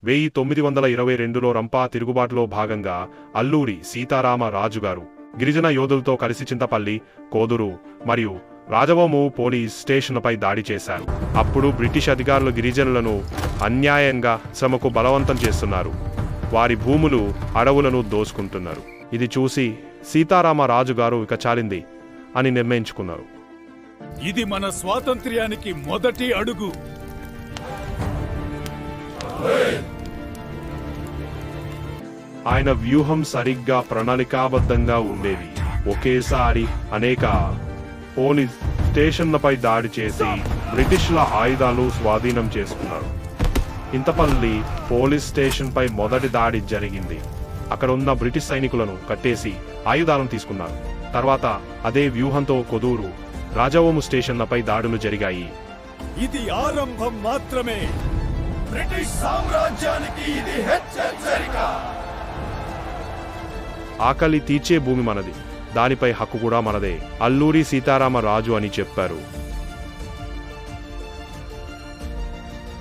1922లో రంపా తిరుగుబాటులో భాగంగా అల్లూరి సీతారామ రాజుగారు గిరిజన యోధులతో కలిసి చింతపల్లి, కోదురు మరియు రాజవోము పోలీస్ స్టేషన్లపై దాడి చేశారు. అప్పుడు బ్రిటిష్ అధికారులు గిరిజనులను అన్యాయంగా శ్రమకు బలవంతం చేస్తున్నారు, వారి భూములు, అడవులను దోచుకుంటున్నారు. ఇది చూసి సీతారామ రాజుగారు ఇక చాలింది అని నిర్ణయించుకున్నారు. ఇది మన స్వాతంత్ర్యానికి మొదటి అడుగు. ఆయన వ్యూహం సరిగ్గా ప్రణాళికాబద్ధంగా ఉండేది. ఒకేసారి అనేక పోలీస్ స్టేషన్లపై దాడి చేసి బ్రిటిష్ల ఆయుధాలు స్వాధీనం చేసుకున్నారు. చింతపల్లి పోలీస్ స్టేషన్ పై మొదటి దాడి జరిగింది. అక్కడ ఉన్న బ్రిటిష్ సైనికులను కట్టేసి ఆయుధాలను తీసుకున్నారు. తర్వాత అదే వ్యూహంతో కొదూరు, రాజవోము స్టేషన్లపై దాడులు జరిగాయి. ఇది ఆరంభం మాత్రమే. బ్రిటిష్ సామ్రాజ్యానికి ఇది హెచ్చరిక. ఆకలి తీర్చే భూమి మనది, దానిపై హక్కు కూడా మనదే, అల్లూరి సీతారామ రాజు అని చెప్పారు.